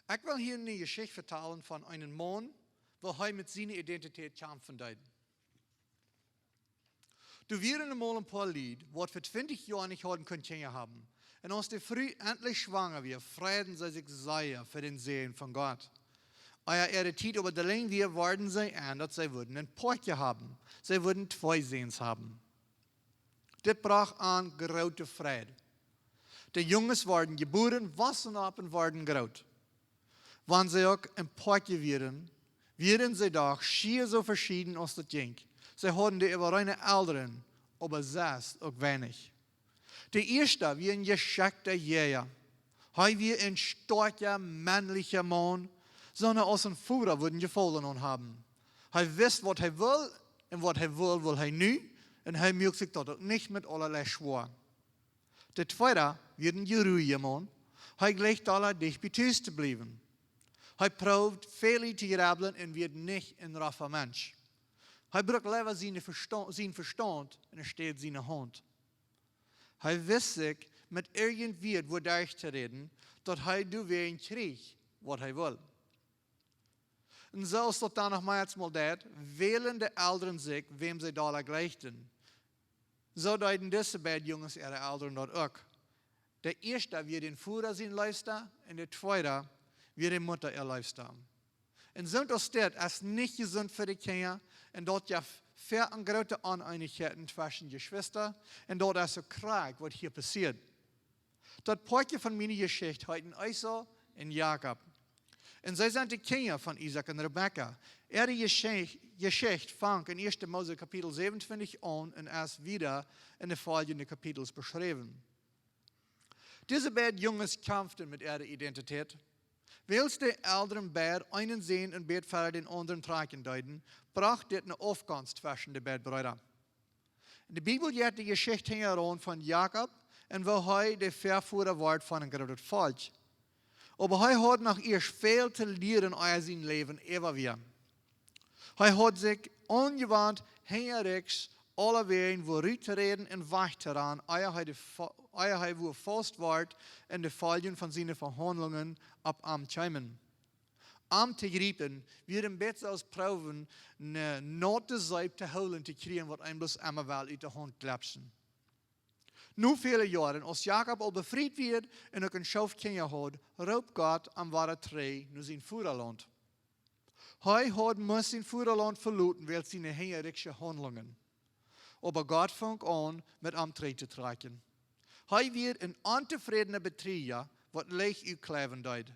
Ich will hier eine Geschichte vertellen von einem Mann, wo er mit seiner Identität kämpfen deed. Du wären einmal ein paar Lied, was für 20 Jahre nicht haben können haben. Und als die früh endlich schwanger wird, freuen sie sich sehr für den Sehen von Gott. Euer Eretät über der Länge wir worden sie an, dass sie würden ein Portje haben. Sie würden 2 Sehens haben. Das brach an große Freude. Die Jungs waren geboren, wassen ab und waren groß. Wenn sie auch ein Portje wären sie doch schier so verschieden als das ging. Sie hatten die über eine Älteren, aber 6 auch wenig. Der erste wie ein geschickter Jäger. Er wie ein starker, männlicher Mann, sondern als ein Führer würden gefallen haben. Er wusste, was er will, und was er will er nu, und er mögt sich dort auch nicht mit allerlei schwor. Der zweite wie ein geruhiger Mann. Er gleicht allerdings bei Tisch zu bleiben. Er probt viele zu grabbeln und wird nicht ein raffer Mensch. Er braucht lieber sein Verstand und er steht seine Hand. Er weiß sich, mit irgendwie wodurch zu reden, dass er du wen kriegt, was er will. Und so ist das dann noch mal das, wählen die Eltern sich, wem sie da gleichen. So deuten diese beiden Jungs ihre Eltern dort auch. Der erste wird den Führer sein Lifestyle und der zweite wird die Mutter ihr Lifestyle. Und so ist das nicht gesund für die Kinder und dort ja sehr eine große Uneinigkeiten zwischen Geschwistern und dort ist so Krieg, was hier passiert. Das Portje von meiner Geschichte heißen Esau und Jakob. Und sie sind die Kinder von Isaac und Rebekka. Die Geschichte fängt in 1. Mose Kapitel 27 an und ist wieder in den folgenden Kapitels beschrieben. Diese beiden Jungs kämpften mit ihrer Identität. Weil die älteren beiden einen sehen und beide den anderen tragen deuten, brachte das eine Aufgang zwischen den beiden Brüdern. In der Bibel geht die Geschichte heran von Jakob und wo er der Verführer war von einem großen Volk. Aber er hat noch erst viel zu lernen in seinem Leben immer wieder. Er hat sich angewandt, hinterrechts, alle Wegen, wo zu reden und weiteran, er wo fast war, in den Folgen von seinen Verhandlungen ab am Chaimen. Am zu greifen, wir im Bett aus proben, eine Note Seib zu holen, zu kriegen, was ein bloß einmal weil in der Hand klapsen. Nur viele Jahre, als Jakob al befried wird und ook een Schafkinder hat, raubt Gott am wahre Tree nur sein Vaterland. Er muss sein Vaterland verlassen, weil seine hinterrückschen Handlungen. Aber Gott fängt an, mit am Tree zu tragen. Er wird ein unzufriedener Betrieger, was leicht ukleven deed.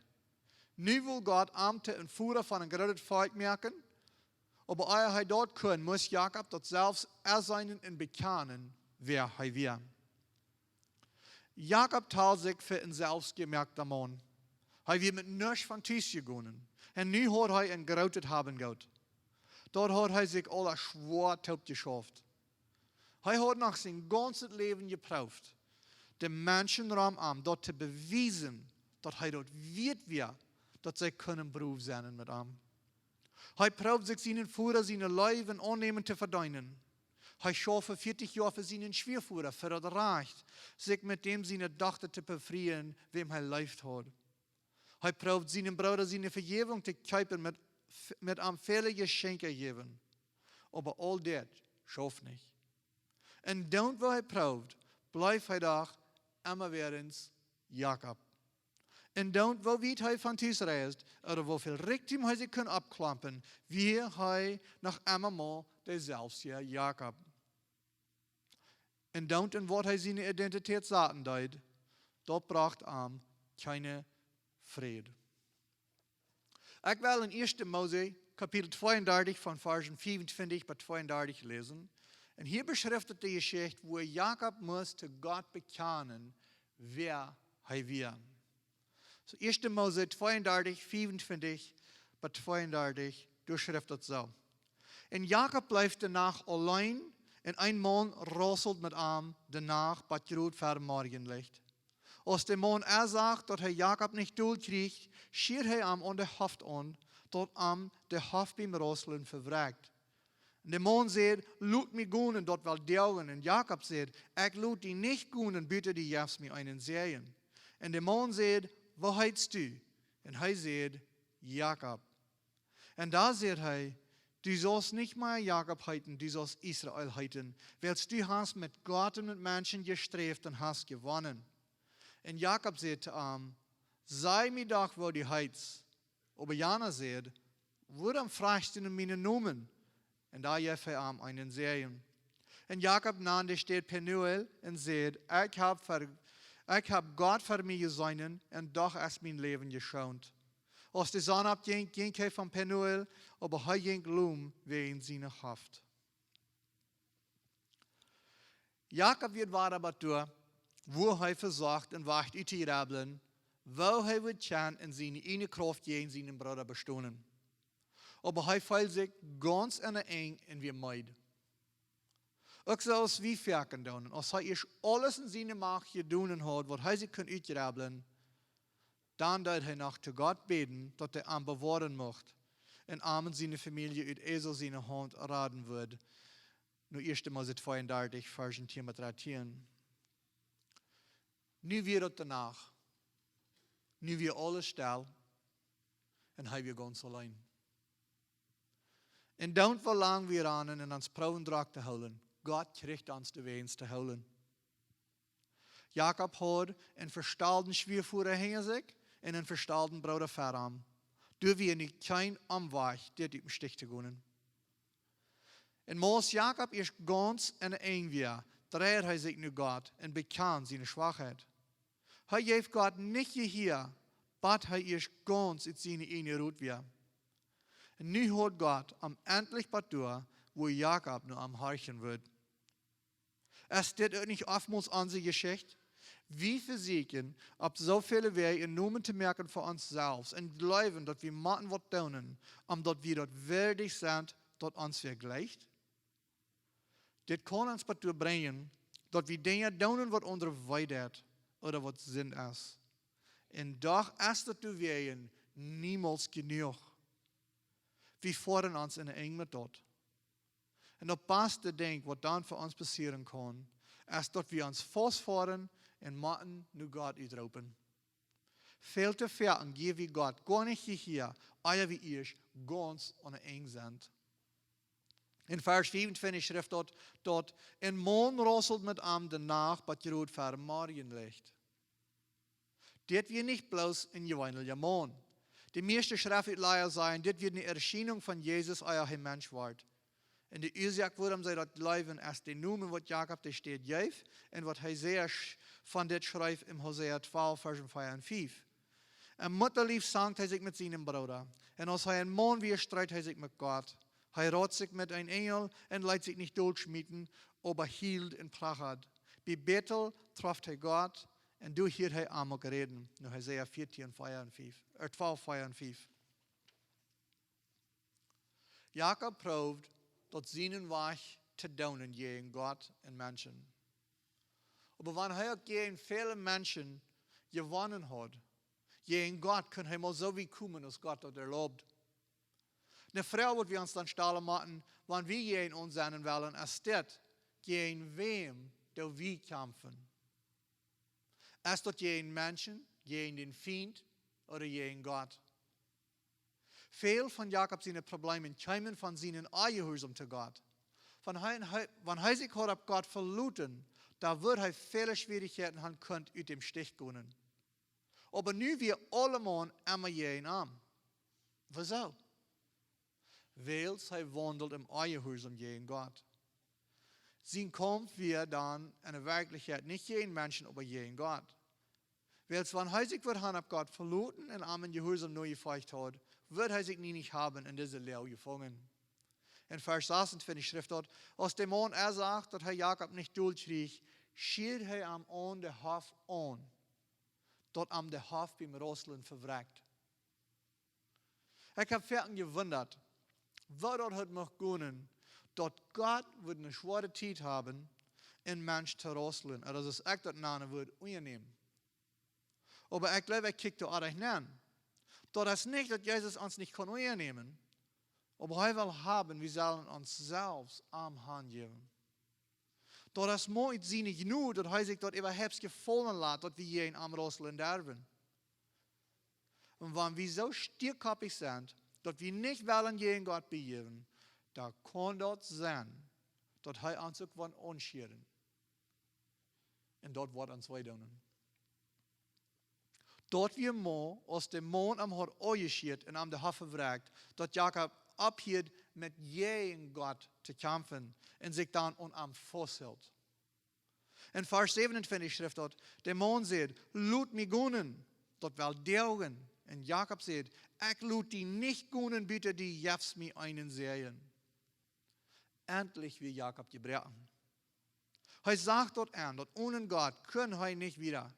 Nu will Gott Amte und Führer von einem großen Volk merken, aber ehe er dort kann, muss Jakob dort selbst erseinen und bekennen, wer er wird. Jakob teilt sich für einen selbstgemerkten Mann. Er wird mit nichts von Tisch gegangen. Und nu hat er ein großes Haben gehabt. Dort hat er sich alle schwer taub geschafft. Er hat nach sein ganzes Leben geprüft, den Menschen am dort zu beweisen, dass er dort wird, dass sie können Beruf sein mit ihm. Er prüft sich seinen Führer, seine Leben annehmen zu verdienen. Er schafft 40 Jahre für seinen Schwerführer, für das Recht, sich mit dem seine Tochter zu befreien, wem er lebt hat. Er prüft seinen Bruder, seine Vergebung zu kaufen, mit einem viele Geschenke geben. Aber all das schafft nicht. Und dann, wo er prüft, bleibt er doch immer wieder Jakob. Und dann, wo weit er von Tisch reist, oder wo viel Reichtum er sich abklampen, wie er noch einmal der selbstje Jakob. Und dann, in was er seine Identität sagen deed, dort bracht ihm keine Friede. Ich will in 1. Mose, Kapitel 32, von Versen 25 bis 32 lesen. Und hier beschriftet die Geschichte, wo Jakob musste Gott bekennen, wer er wird. So 1. Mose 32, 25 bis 32, durchschriftet so. Und Jakob bleibt danach allein, und ein Mann rasselt mit ihm danach, bis Grut vor Morgenlicht. Als der Mann sagt, dass er Jakob nicht durchkriegt, schiert er ihm an der Haft an, dort ihm der Haft beim Rasseln verwragt. Und der Mann sagt, lut mich gehen, dort will dauern. Und Jakob sagt, ich lut dich nicht gehen, bitte die jefst mir einen Serien. Und der Mann sagt, wo heitst du? En hij zegt, Jacob. En daar zegt hij, du sollst nicht mehr Jakob heiten, du sollst Israel heiten, weil du hast mit Gott und mit Menschen gestrebt und hast gewonnen. Und Jakob sagt zu ihm, sei mir doch, wo du heitst. Aber Jana sagt, warum fragst du meine Namen? Und da gab er ihm einen Serien. Und Jakob nahm die Stadt Penuel und sagt, ich hab Gott für mich gesehen und doch ist mein Leben geschont. Als de zon opging, ging hij van Penuel, aber hij ging Loewen wegen seiner Haft. Jakob wird aber durch, wo hij versucht und wacht uit te rabbelen, wo hij wird chan in seine eine Kraft gegen seinen Bruder bestohlen. Aber hij fühlt sich ganz eng und wie meid. Ook zoals wie verken doen, als hij eerst alles in seine Macht gedaan hat, wat hij zich kan uitrabbelen, dann deed hij noch zu Gott beten, dass er ihn bewahren mocht und Amen seine Familie uit Esel seine Hand raden wird. Nu 1. Mose 32, Vers 10 mit 13. Nu wird het danach. Nu wir alles stil und hij weer ganz allein. En don't verlang wir an en ons prouwendraak te houden. Gott kriegt ons de wens te houden. Jakob had een verstalden schwiervoerder heen zich en een verstalden bruder verram. Du wir nicht kein Amweg, der im Stich zu gehen. En Mos Jakob ist ganz en eng weer, dreht hij zich nu Gott en bekannt seine Schwachheit. Hij heeft Gott nicht hier, but hij is ganz in seine ene Rut weer. En nu hat Gott am endlich bedoel, wo Jakob nu am Harchen wird. Es steht auch nicht oftmals an die Geschichte. Wie versichern, ob so viele wir in Namen zu merken für uns selbst und glauben, dass wir machen was tun, dass wir dort würdig sind, dass uns vergleicht? Das kann uns dazu bringen, dass wir Dinge tun, was unsere Weisheit oder was Sinn ist. Und doch ist das zu werden niemals genug. Wir fordern uns in eng mit dort. Und das beste Ding, was dann für uns passieren kann, ist, dass wir uns festfordern und machen nu Gott uitroepen. Veel te ver geben wir Gott gar nicht hier, aber wie ich ganz eng sind. In Vers 25 schrift dort, en Mond rosselt mit am danach, wat je rood ver Marien ligt. Dit wird nicht bloß in gewöhnlicher Mond. Die meeste Schriftleier sagen, dit wird eine Erscheinung von Jesus, euer Mensch wird. En de oorzaak waarom zij dat leven is de noemen wat Jacob de steht geeft en wat hij zeer van dit schrijft in Hosea 12, Vers 4 en 5. En mutterlief zangt hij zich met zijn broeder. En als hij een man weer strijdt hij zich met God. Hij raadt zich met een engel en leidt zich niet doodschmieten, aber hield en prachert. Bij Bethel treft hij God en door hier hij allemaal gereden. Nu Hosea 14, 4 en 5. 12, 4 en 5. Jacob proeft dat zijn weg te doen gegen Gott und Menschen. Aber wenn er gegen viele Menschen gewonnen hat, gegen Gott kann er mal so wie kommen, als Gott das erlaubt. Eine Frau wird wir uns dann stellen machen, wenn wir gegen uns sein wollen, ist das, gegen wem do wir kämpfen. Ist das gegen Menschen, gegen den Feind oder gegen Gott? Veel van Jacob zijn problemen komen van zijn eigenhuisum te God. Wenn hij zich hat op Gott verloren, da wird hij viele Schwierigkeiten haben könnt uit dem Stich gehen. Aber nu wir allemal immer jeden am. Wieso? Weil hij wandelt im eigenhuisum gegen Gott. Zijn kommt wir dann in der Wirklichkeit nicht gegen Menschen, aber gegen Gott. Weil wenn hij sich wird op Gott verloren und am Gehorsam neu gefeicht hat, wird er sich nie nicht haben in diese Lehre gefangen. In Vers 26 schrift dort, als der Mann sagt, dass Herr Jakob nicht durchkriegt, schielt er am an der Hof an, dort am der Hof beim Rosseln verwreckt. Ich habe fertig gewundert, was dort hat noch gehen, dass Gott wird eine schwere Zeit haben, in Mensch zu rosseln, oder dass ich das nennen würde, unangenehm. Aber ich glaube, ich kicke da auch nicht an. Das ist nicht, dass Jesus uns nicht nehmen kann, aber er will haben, wir sollen uns selbst am Hand geben. Das ist mooi nicht genug, dass er sich dort überhaupt gefallen lässt, dass wir hier in Amrosseln derben. Und wenn wir so stierkoppig sind, dass wir nicht wollen gegen Gott begeben, da kann dort sein, dass er uns irgendwann anscheren. Und dort wird uns weiterdoen. Dort wir mal aus dem Mond am Hort angeschert und am der Hoffe fragt, dass Jakob abhielt, mit gegen Gott zu kämpfen und sich dann am festhält. In Vers 27 schrift dort, der Mond sagt, lud mich gunnen, dort will deugen. Und Jakob sagt, ich lud die nicht gunnen, bitte die jefs mich einen sehen. Endlich will Jakob gebrechen. Er sagt dort an, dass ohne Gott können er nicht wieder.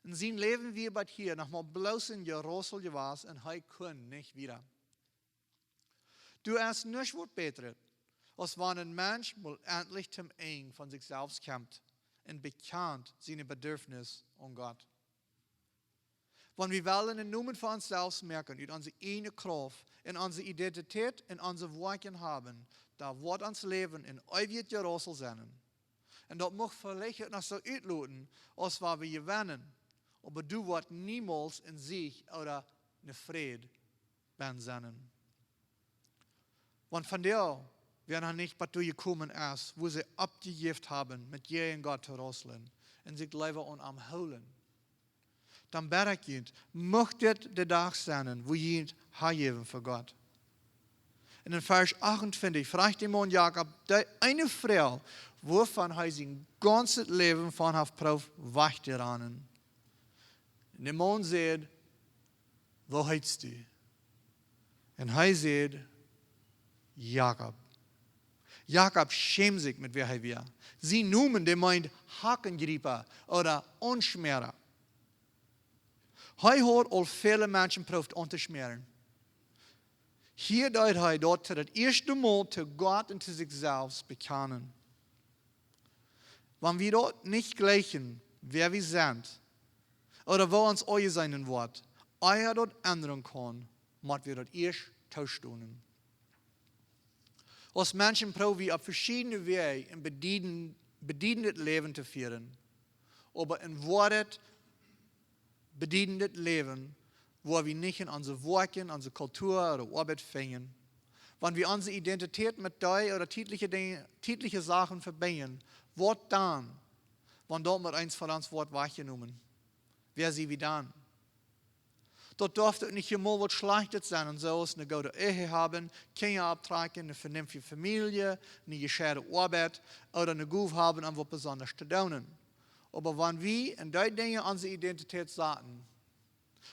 In sein Leben wie bei hier, noch mal bloß in Jerusalem gewesen, und er kann nicht wieder. Du hast nicht was Besseres, als wenn ein Mensch mal endlich zum Eng von sich selbst kommt und bekannt seine Bedürfnisse an Gott. Wenn wir wollen einen Namen für uns selbst merken, in unsere eigene Kraft, in unsere Identität, in unsere Werken haben, da wird uns Leben in ewig Jerusalem sein. Und das mag vielleicht noch so uitloten, als wir gewinnen. Aber du wirst niemals in sich oder in Frieden sein. Und von der, wenn er nicht bei dir gekommen ist, wo sie abgegeben haben, mit jedem Gott zu rosseln, und sich lieber am holen, dann berg ich, möchte der Tag sein, wo ihr hergeben für Gott. Und in Vers 28 fragt der Mann Jakob, eine Frau, wovon er sein ganzes Leben von hat Prof weggerannt. Und der Mann sagt, wo heißt du? Und er sagt, Jakob. Jakob schämt sich, mit wer er war. Sie noemen, der meint Hakengrieper oder Unschmerer. Er hat al viele Menschen probiert anzuschmeren. Hier deut er dort das erste Mal zu Gott und zu sich selbst bekennen. Wenn wir dort nicht gleichen, wer wir sind, oder wo uns euer sein wird, euer dort ändern kann, müssen wir dort erst tauschen. Als Menschen probieren wir auf verschiedene Wege ein bedienendes Leben zu führen. Aber in Wahrheit bedienendes Leben, wo wir nicht in unsere Werken, unsere Kultur oder Arbeit fängen. Wenn wir unsere Identität mit der oder tägliche Sachen verbinden, was dann, wenn dort mit eins von uns Wort wahrgenommen? Wer sie wie dann? Dort dürfte nicht immer was Schlechtes sein und so eine gute Ehe haben, Kinder abtragen, eine vernünftige Familie, eine gescheite Arbeit oder eine Guf haben, an was besonders zu tun. Aber wenn wir in die Dinge unsere Identität sagen,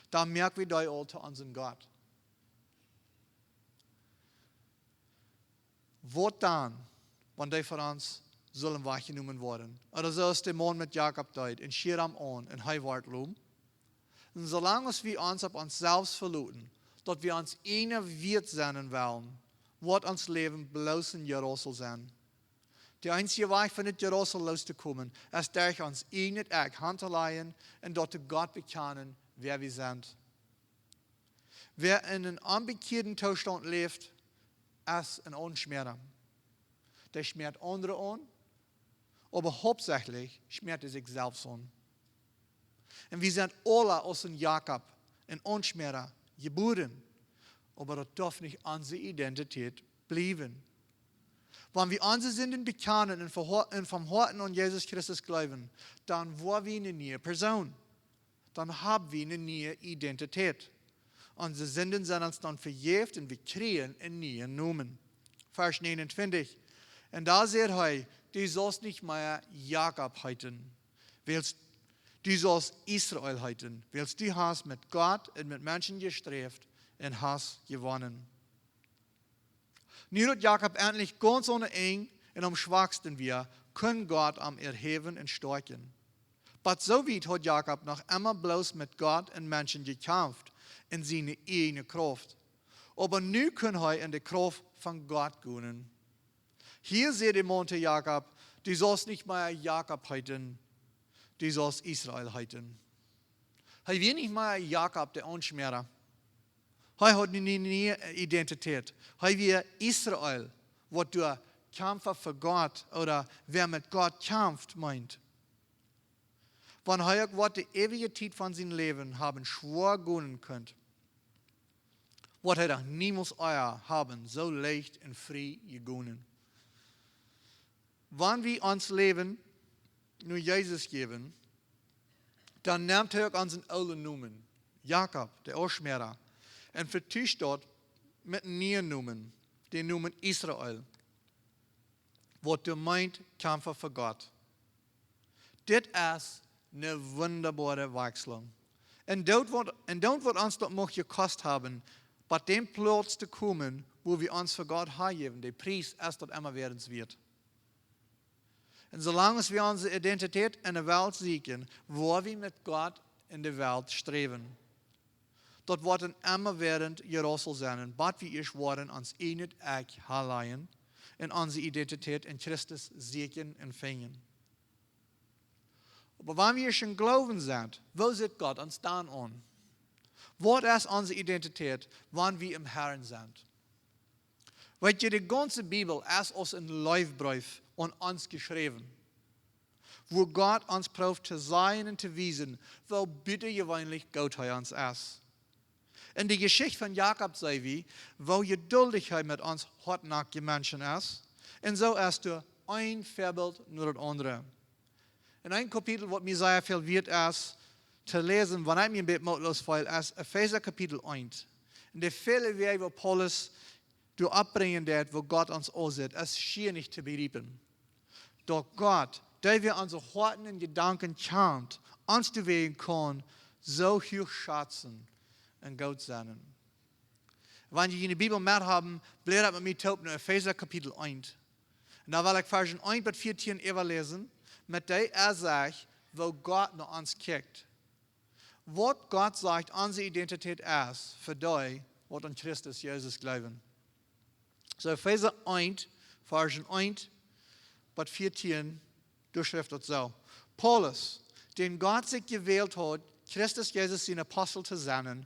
dann merken wir die auch zu unserem Gott. Was dann, wenn die von uns sollen wahrgenommen werden? Oder so ist der Mann mit Jakob dort, in Schiram an, in Heiwartlum. Und solange wir uns auf uns selbst verlassen, dass wir uns einer Wirt sein wollen, wird uns Leben bloß in Jerusalem sein. Der einzige Weg von Jerusalem loszukommen, ist durch uns eigenes Eck handzuleihen und dort Gott bekennen, wer wir sind. Wer in einem unbekehrten Zustand lebt, ist ein Unschmerer. Der schmert andere an, aber hauptsächlich schmert er sich selbst an. Und wir sind alle aus dem Jakob, ein Unschmerer, geboren. Aber das darf nicht unsere Identität bleiben. Wenn wir unsere Sünden bekennen und vom Herzen an Jesus Christus glauben, dann waren wir eine neue Person. Dann haben wir eine neue Identität. Unsere Sünden sind uns dann vergeben und wir kriegen einen neuen Namen. Vers 29. Und da sagt er, du sollst nicht mehr Jakob heißen, du sollst Israel heißen, weil du hast mit Gott und mit Menschen gestrebt und hast gewonnen. Nu dat Jakob endlich ganz ohne eng und am schwachsten wir, können Gott am erheben und stärken. Aber so weit hat Jakob noch immer bloß mit Gott und Menschen gekämpft in seine eigene Kraft. Aber nu kann er in die Kraft von Gott gehen. Hier sieht der Mann zu Jakob, du sollst nicht mehr Jakob heißen, du sollst Israel heißen. Er will nicht mehr Jakob, der Unschmerer. Er hat eine neue Identität. Er will Israel, was der Kämpfer für Gott oder wer mit Gott kämpft, meint. Wenn er die ewige Zeit von seinem Leben haben schwor gehen könnt, wat hij doch niemals euer haben, so leicht en frei gegangen. Wann wir ons Leben nur Jesus geben, dann nimmt er auch unseren alten Namen, Jakob, der Ausschmerer, und vertuscht dort mit einem neuen Namen, den Namen Israel, was du meint, kämpfen für Gott. Das ist eine wunderbare Wechselung. Und dort wird uns das noch gekostet haben, bei dem Platz zu kommen, wo wir uns für Gott hergeben. Der Preis ist dort immer werdenswert. Und solange wir unsere Identität in der Welt suchen, wo wir mit Gott in der Welt streben, dort werden immer während gerosselt sein, was wir ich worden uns nicht allein in unsere Identität in Christus suchen und finden. Aber wenn wir schon glauben sind, wo sieht Gott uns dann an? Was ist unsere Identität, wenn wir im Herrn sind? Weil die ganze Bibel ist aus einem Leifbrief an uns geschrieben, wo Gott uns prüft zu sein und zu wissen, wo bitte gewöhnlich Gott bei uns ist. In die Geschichte von Jakob sei wie, wo Geduldigkeit mit uns hartnäckige Menschen ist, und so ist er ein Vorbild nur das andere. In einem Kapitel, was mir sehr viel wert ist, zu lesen, wenn ich mir ein bisschen mutlos fühle, ist Epheser Kapitel 1. Und die viele Wege, wo Paulus du abbringen wird, wo Gott uns aussieht, ist schier nicht zu begreifen. Doch Gott, der wir unsere Horten und Gedanken kennt, uns zu wegen kann, so hoch schätzen und Gott sein. Wenn ihr in der Bibel mehr haben, blättert mit mir taub in Epheser Kapitel 1. Und da will ich Versen 1 bis 14 überlesen, mit der sagt, wo Gott nach uns kijkt. Was Gott sagt, unsere Identität ist, für die, was an Christus Jesus glauben. So Epheser 1, Versen 1 bis 14, durchschriftet so. Paulus, den Gott sich gewählt hat, Christus Jesus sein Apostel zu sein,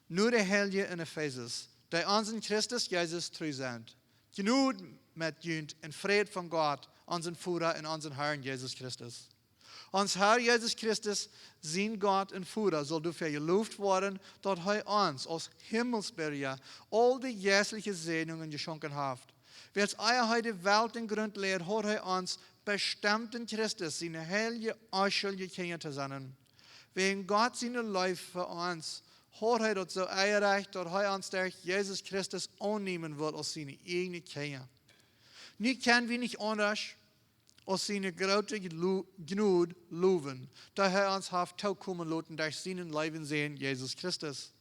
nur der Heilige in Ephesus, die uns in Christus Jesus treu sind. Genug mit Jünd und Fried von Gott, unseren Führer und unseren Herrn Jesus Christus. Uns Herr Jesus Christus, sein Gott und Führer, soll dafür gelobt werden, dass er uns aus Himmelsberge all die jährlichen Segnungen geschenkt hat. Wer er heute Welt in Grund lehrt, hat er uns bestimmt in Christus seine heilige Ausschuld gekannt zu sein. Wegen Gott seine Liebe für uns, hat er das so erreicht, dass er uns durch Jesus Christus annehmen wird als seine eigene Kinder. Nicht kennen wir nicht anders, als seine große Gnade loben, da er uns hat kommen lassen durch seinen Leben sehen, Jesus Christus.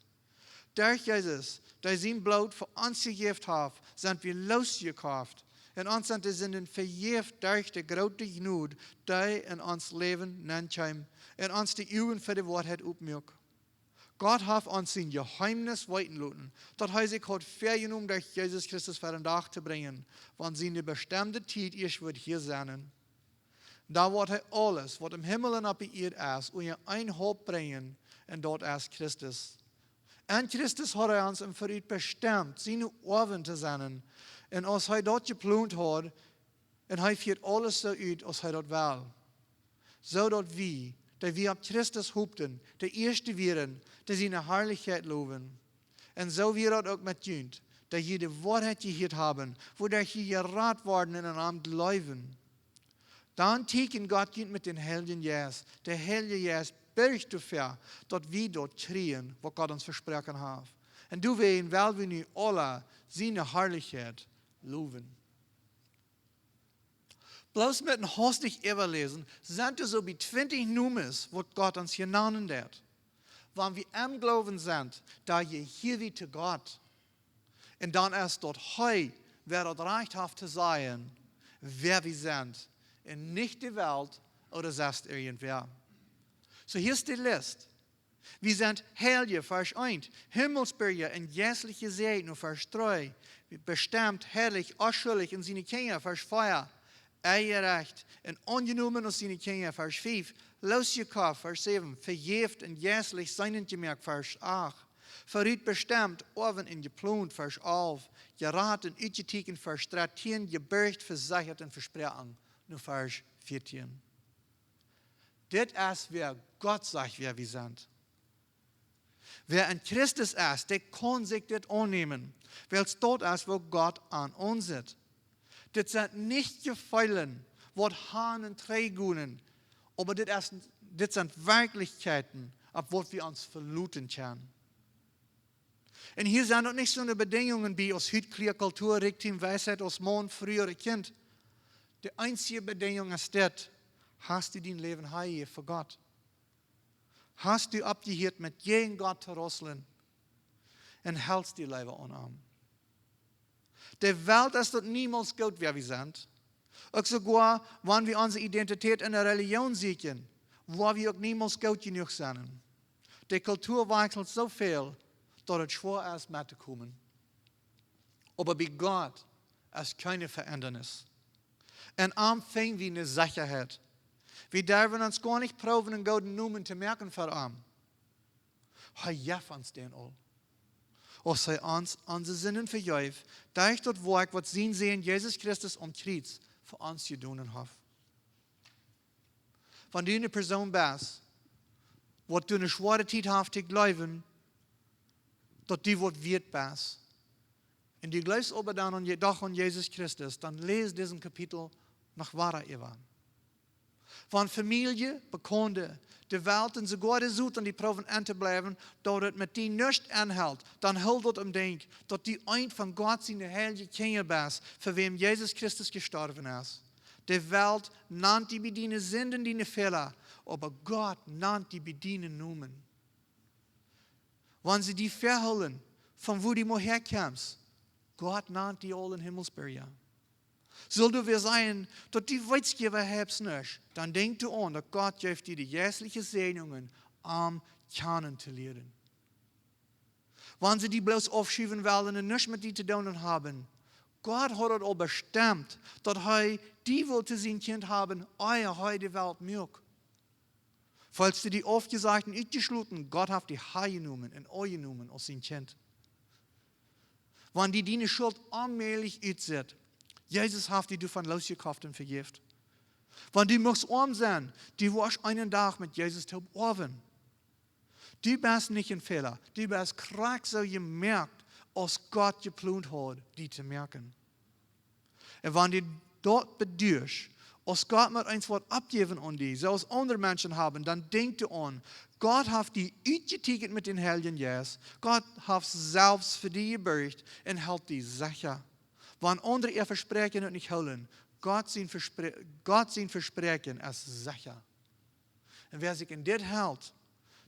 Durch Jesus, der sein Blut für uns gegeben hat, sind wir losgekauft. Und uns sind die Sünden vergeben durch die große Gnade, die in uns Leben nennt, und uns die Augen für die Wahrheit aufmacht. Gott hat uns sein Geheimnis weiten lassen, dass er sich hat vergenommen, durch Jesus Christus für den Tag zu bringen, wann seine bestimmte Zeit ist, wird hier sein. Da wird er alles, was im Himmel und auf der Erde ist, und ein Haupt bringen, und dort ist Christus. Und Christus hat er uns im Verriet bestimmt, seine Ohren zu sein, und als er dort geplant hat, und er führt alles so aus, als er dort will. So dass wir ab Christus hoopten, der Erste wären, der seine Herrlichkeit loben. Und so wir das auch mit Jünd, der jede Wahrheit gehört haben, wodurch sie gerat worden in einem Glauben. Dann ticken Gott mit den Heiligen Jes. Der Heilige Jes bürgt dafür, dass wir dort kriegen, was Gott uns versprochen hat. Und du weißt, weil wir nu alle seine Herrlichkeit loben. Bloß mit dem hastig überlesen, sind es so wie 20 Nummers, was Gott uns hier nennen wird. Wenn wir am Glauben sind, da je hier wie zu Gott. Und dann erst dort heu, wer dort reichhaft zu sein, wer wir sind. Und nicht die Welt oder selbst irgendwer. So hier ist die Liste. Wir sind Heilige, Vers 1, Himmelsbürger und jährliche Segen, Vers 3, bestimmt, herrlich, ausschuldig in seine Kinder, Vers 4, Eierrecht und angenommen aus seine Kinder, Vers 5, losgekauft, Vers 7, verjährt und jährlich seinen gemerkt, Vers 8, verriet bestimmt, oben in geplant, Vers 11, geraten und uitgetiken, Vers 13, gebürgt, versichert und versprochen, nur Vers 14. Das ist, wer Gott sagt, wer wir sind. Wer in Christus ist, der kann sich das annehmen, weil es dort ist, wo Gott an uns ist. Das sind nicht Gefallen, was Hahnen trägunen, aber das sind Wirklichkeiten, auf was wir uns verluten können. Und hier sind auch nicht so eine Bedingungen wie aus heute Kultur, Richtung Weisheit, aus Mond, frühere Kind. Die einzige Bedingung ist das, hast du dein Leben heilig für Gott? Hast du abgehört mit jedem Gott zu rosseln und hältst die Leben an. Die Welt ist dort niemals gut, wer wir sind. Auch sogar, wenn wir unsere Identität in der Religion suchen, wo wir auch niemals gut genug sind. Die Kultur wechselt so viel, dass es schwer ist, mitzukommen. Aber bei Gott ist keine Verändernis. Und am fängt wie eine Sicherheit. Wir dürfen uns gar nicht proben, einen guten Namen zu merken für ihn. Er jeft uns den all. Auch sei uns unsere Sinnen verjäuft, durch das Werk, was sie sehen, Jesus Christus am Kreuz für uns getan hat. Wenn du eine Person bist, was du eine schwere Zeit hast, zu glauben, dass du was wert bist, und du glaubst aber dann doch an Jesus Christus, dann lese diesen Kapitel nach wahrer Ewan. Van Familie, Bekannte, de Welt en sogar de zoet en die proeven aan te blijven, dat het met die nicht aanhoudt, dan houdt het om denk, dat die eind van God zijn heilige Kinder bent, voor wem Jesus Christus gestorben is. De Welt nannt die bedienen Sünden, die Fehler, aber Gott nannt die bedienen Nomen. Wenn sie die verhüllen, von wo die mal herkommst, Gott nannt die all in Himmelsberge. Soll du weer sein, dass die Weizgeber hab's nicht, dann denk du an, dass Gott gibt dir die jährlichen Segnungen, am kennen zu lernen. Wenn sie die bloß aufschieben wollen und nichts mit dir zu tun haben, Gott hat es auch bestimmt, dass er die will zu sein Kind haben, euer die Welt mögt. Falls du die aufgesagten ausgeschlossen, Gott hat die genommen und euch genommen aus sein Kind. Wenn die deine Schuld allmählich aussetzt, Jesus hat die du von losgekauft und vergift. Wenn du musst arm sein, du wirst einen Tag mit Jesus zu orven. Du bist nicht ein Fehler. Du bist krank so gemerkt, als Gott geplant hat, die zu merken. Und wenn du dort bedürfst, als Gott mit uns was abgeben an die, so als andere Menschen haben, dann denk du an, Gott hat die uitgetekend mit den Heiligen Geist. Gott hat selbst für die gebürgt und hält die sicher. Wenn andere ihr Versprechen nicht halten, Gott sein Versprechen ist sicher. Und wer sich in dit hält,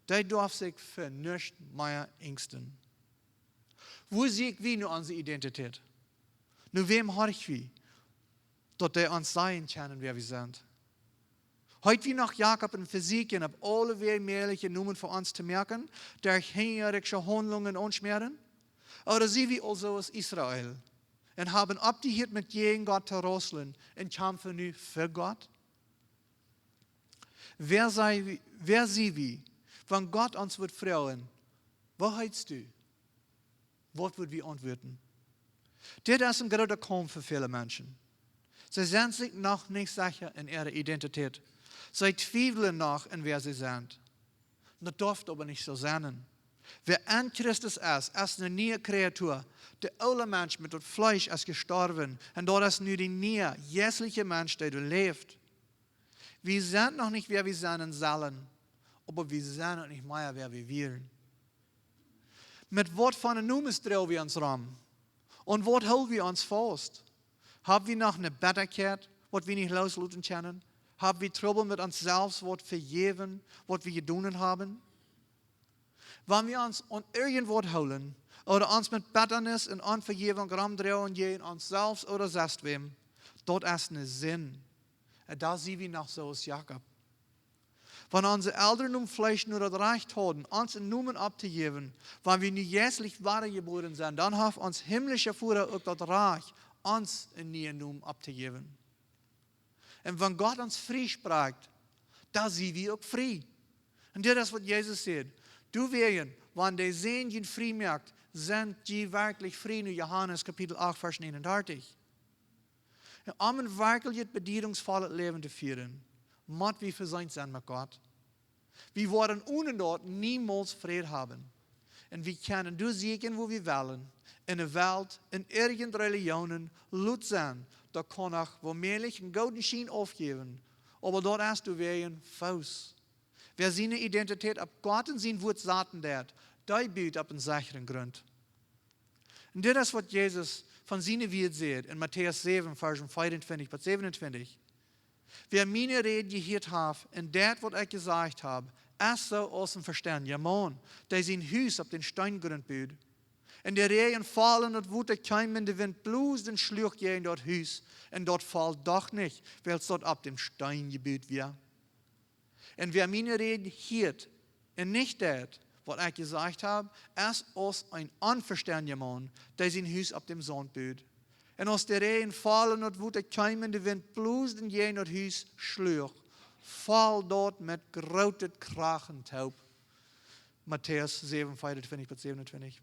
der darf sich für nichts mehr ängsten. Wo sehe ich wie nur unsere Identität? Nur wem habe ich wie? Dass der uns sein können, wer wir sind. Heute wie nach Jakob in Physik, ob alle möglichen Nummern für uns zu merken, der hingerische Handlungen anschmieren? Oder sie wie also aus Israel? Und haben abgehört mit jedem Gott zu rosseln und kämpfen nu für Gott? Wer sie wie, wenn Gott uns wird fragen, wo heißt du? Was wird wir antworten? Das ist ein großer Kampf für viele Menschen. Sie sind sich noch nicht sicher in ihrer Identität. Sie zweifeln noch, in wer sie sind. Das darf aber nicht so sein. Wer in Christus ist eine neue Kreatur. Der alte Mensch mit dem Fleisch ist gestorben. Und dort ist nur der neue, jährliche Mensch, der lebt. Wir sind noch nicht, wer wir sein sollen. Aber wir sind noch nicht mehr, wer wir wollen. Mit was von einem Numen drehen wir uns rum? Und was halten wir uns fest? Haben wir noch eine Bitterkeit, was wir nicht loslassen können? Haben wir Trouble mit uns selbst, was vergeben, was wir getan haben? Wenn wir uns an irgendwas holen oder uns mit Bitternis und Unvergebung rumdrehen gegen uns selbst oder selbst wem, dort ist ein Sinn. Und da sehen wir noch so als Jakob. Wenn unsere Eltern nun vielleicht nur das Recht haben, uns einen Namen abzugeben, wenn wir nicht jährlich wiedergeboren sind, dann hat uns himmlischer Vater auch das Recht, uns einen neuen Namen abzugeben. Und wenn Gott uns frei spricht, da sind wir auch frei. Und das ist, was Jesus sagt. Du wirst, wenn die sehen, die frei merkt, sind die wirklich frei. In Johannes Kapitel 8, Vers 39. Om een werkelijk bedieningsvolles Leben te führen, moet wir versöhnt sein mit Gott. Wir werden ohne dort niemals Frieden haben. En we kunnen dus zeggen wo we willen. In de wereld, in irgendeine Religionen, laut sein. Da kann ich womöglich einen gouden Schein aufgeben. Aber dort hast du weer een Faus. Wer seine Identität ab Gott und sein Wort zaten dat, der baut ab einen sicheren Grund. Und das ist, was Jesus von seiner Welt sagt, in Matthäus 7, Vers 25 bis 27. Wer meine Rede gehört hat, und das, was ich gesagt habe, ist so aus dem Verstand. Ja, Mann, der sein Haus auf den Steingrund baut. Und die Regen fallen und woet kein in de Wind, bloß den Schluch je in dort Haus. Und dort fällt doch nicht, weil es dort ab dem Stein gebaut wird. Und wer meine Rede hört, und nicht das, was ich gesagt habe, ist aus ein unverständiger Mann, der sein Haus auf dem Sand baut. Und aus der Regen fallen und woet kein in de Wind, bloß den je in dort Haus schluch, fällt dort mit großer Krachen taub. Matthäus 7, 25 bis 27.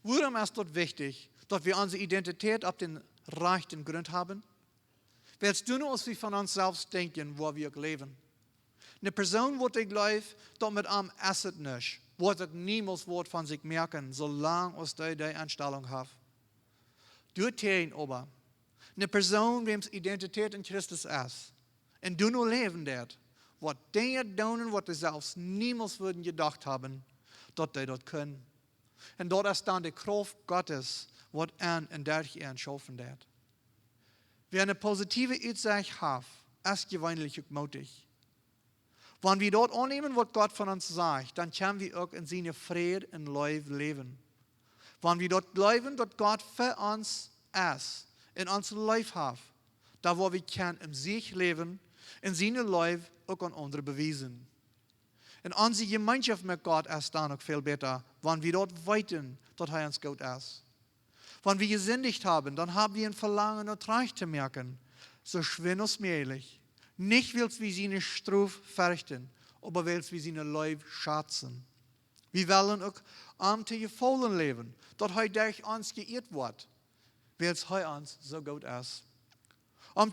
Warum ist dort wichtig, dass wir unsere Identität auf den rechten Grund haben? Weil es nur als wir von uns selbst denken, wo wir leben. Eine Person, die ich glaube, dass mit einem Asset nicht, wird ich niemals Wort von sich merken, solange als die Einstellung hat. Dorthin aber, eine Person, wem's Identität in Christus ist, und du nur leben dort, was die tun, was die selbst niemals würden gedacht haben, dass die dort können. Und dort ist dann die Kraft Gottes, was in dadurch schaffen wird. Wer eine positive Aussicht hat, ist gewöhnlich auch mutig. Wenn wir dort annehmen, was Gott von uns sagt, dann können wir auch in seiner Friede und Liebe leben. Wenn wir dort glauben, dass Gott für uns ist, in unserem Leben hat, da wo wir können im Sieg leben, in seiner Liebe auch an andere beweisen. Und unsere Gemeinschaft mit Gott ist dann auch viel besser, wenn wir dort weiten, dass er uns gut ist. Wenn wir gesündigt haben, dann haben wir ein Verlangen, und Reich zu merken, so schwer als möglich. Nicht, weil wir seine Strafe fürchten, aber weil wir seine Leib schätzen. Wir wollen auch zu gefallen leben, dass er durch uns geehrt wird, weil er uns so gut ist.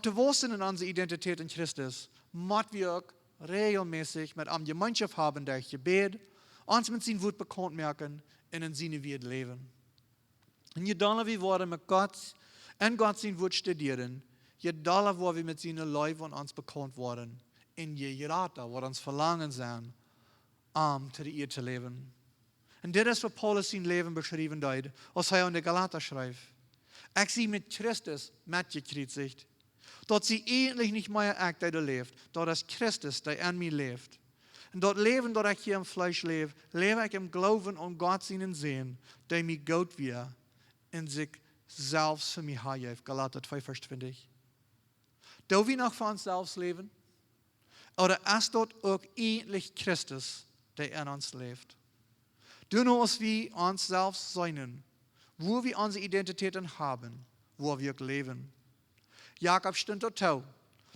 Zu wachsen in unserer Identität in Christus, müssen wir auch regelmäßig mit einer Gemeinschaft haben, durch Gebet, uns mit seinem Wort bekannt merken und in seine Welt leben. Und je doller wir wollen mit Gott und Gott sein Wort studieren, je doller wollen wir mit seinen Leib und uns bekannt worden, und je grater wird uns Verlangen sein, zu der Erde zu leben. Und das ist, was Paulus sein Leben beschrieben hat, als er in der Galater schreibt. Ich sie mit Christus mitgekreuzigt, dort sie endlich nicht mehr ich, der lebt, dort ist Christus, der in mir lebt. Und dort leben, dort ich hier im Fleisch lebe ich im Glauben an Gott seinen Sehen, der mir Gott wird, in sich selbst für mich hat. Galater 2, Vers 20. Do wir noch für uns selbst leben? Oder ist dort auch endlich Christus, der in uns lebt? Du nur, als wir uns selbst sein, wo wir unsere Identitäten haben, wo wir leben. Jakob stond dort toe,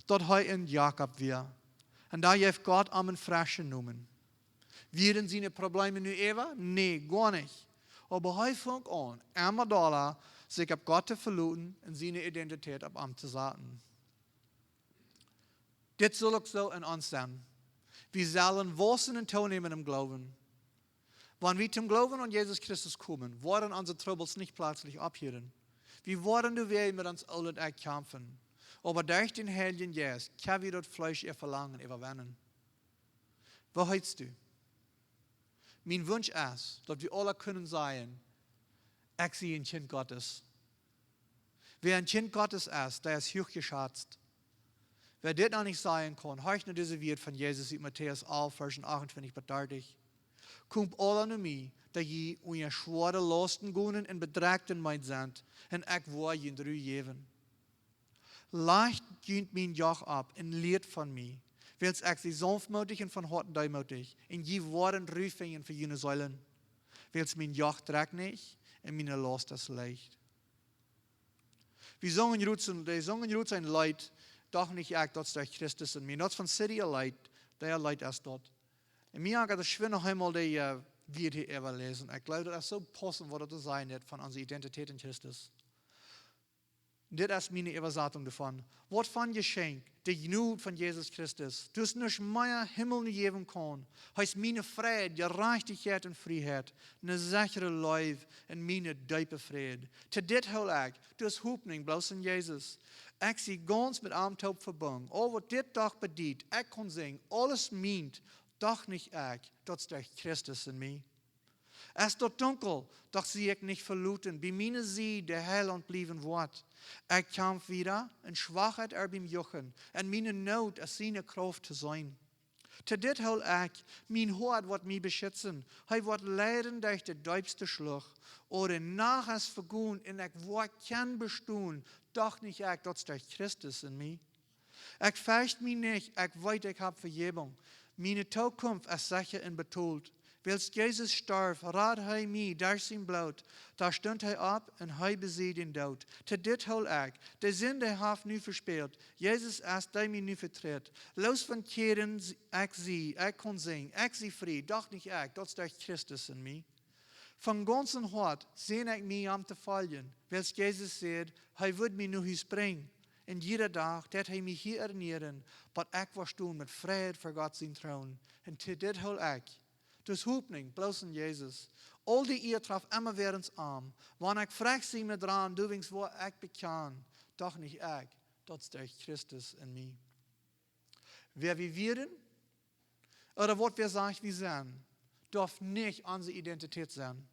dat hij in Jakob weer. En daar heeft Gott einen Frischen genommen. Werden seine Probleme nu even? Nee, gar nicht. Aber hij fängt an, immer doller, sich auf Gott zu verlassen und seine Identität auf ihm zu setzen. Das soll auch so in uns sein. Wir sollen wachsen und teilnehmen im Glauben. Wenn wir zum Glauben an Jesus Christus kommen, werden unsere Troubles nicht plötzlich abhören. Wir werden nur wieder mit uns allen kämpfen. Aber durch den Heiligen Geist können wir das Fleisch ihr Verlangen überwinden. Wo heißt du? Mein Wunsch ist, dass wir alle können sagen, ich sehe ein Kind Gottes. Wer ein Kind Gottes ist, der ist hochgeschätzt. Wer das noch nicht sagen kann, hört nur diese Wort von Jesus in Matthäus 11, Vers 28 bis 30. Kommt alle an mich, dat je unje schwere lasten goenen en bedreigten mij zijn, en ik wil je drie geven. Leicht gint mijn joch ab en leert van mij, wils ik sie sanftmütig en van hart deimotig, en je woorden ruifingen voor jene zuilen, wils mijn joch trekt niet, en mijn last is leicht. Wir zongen roet zijn leid, doch nicht ik dat durch Christus in mij, dat van Syrië leid, der leid is dat. En mij gaat het schwer nog eenmaal die wird hier ever lesen. Ich glaube, das ist so passend, was das sein wird von unserer Identität in Christus. Dit is mijn übersetting davon. Wat van geschenk, de genade van Jesus Christus, dus nicht mehr Himmel nicht geben kann, heißt meine Friede, Gerechtigkeit und Freiheit, eine sichere Leib und meine diepe Friede. Te dit hol ik, dus hoopning bloos in Jesus. Ik zie ganz mit arm taub verbunden. Al wat dit dag bedient, ik kon zeggen, alles meent, doch nicht ik, dat is Christus in mij. Es dort dunkel, doch zie ik nicht verluten, bij meine zie de heiland blijven wordt. Ik kamp wieder, in Schwachheit beim Jochen, en mijn nood is zijn kracht te zijn. Te dit hol ik, mijn hart wordt mij beschützen, hij wordt leiden durch de diepste slag, oder nach es vergoen, en ik word kan bestoen, doch nicht ik, dat is durch Christus in mij. Ik fürcht mich nicht, ik weet ik heb vergebung, meine toekomst is sicher en betoeld. Wils Jesus starf, raad hij mij durch zijn bloed. Daar stond hij op en hij beziet den dood. Te dit hol ik, de zin die heeft nu verspeeld. Jezus is die mij nu vertreedt. Los van keren ik zie, ik kon zingen, ik zie vrij, doch niet ik, dat is durch Christus in mij. Van ganzen hart zie ik mij om te volgen. Wils Jezus zegt, hij wil mij nu huis brengen. En jeder dag dat hij mij hier ernähren, wat ik was doen met vrede voor God zijn troon. En te dit hol ik. Dus hoopning, bloos in Jezus. Al die eer traf immer weer ons arm. Wanneer ik vraag zie me dran, doewings wat ik bekan. Doch niet ik, dat is durch Christus in mij. Wer wir werden, oder wat wir sagen, wir sind, darf nicht unsere Identität sein.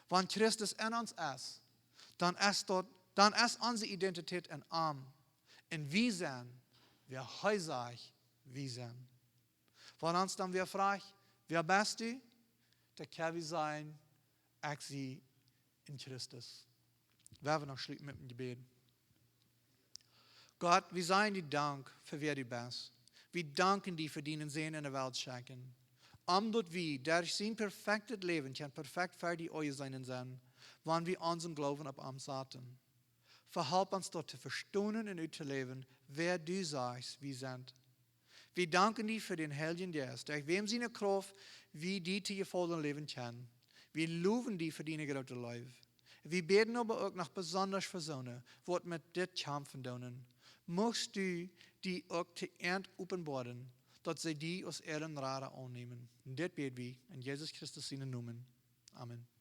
Wenn Christus in uns ist, dann ist unsere Identität ein Arm. Und wir sind, wer er sagt, wir sind. Wenn uns dann wer fragt, wer bist du? Da kann wir sein, ich sie in Christus. Werden wir noch schließen mit dem Gebet. Gott, wir sagen dir Dank für wer du bist. Wir danken dir für deinen Sehen in der Welt schenken. Omdat wir durch sein perfektes Leben kann perfekt für die Eue sein sein, wann wir unseren Glauben auf ihm setzen. Verhelp uns dort zu verstehen und zu leben, wer du sagst, wir sind. Wir danken dir für den Heiligen Geist, durch wem seine Kraft wir die zu gefallen leben können. Wir loben dir für deine große Liebe. Wir beten aber auch noch besonders für Sonne, was mit dit kämpfen doen. Mocht du die auch zu Ernst openbaren, dat zij die als Ehrenrade annehmen. Und dit beten wir in Jesus Christus seinen Namen. Amen.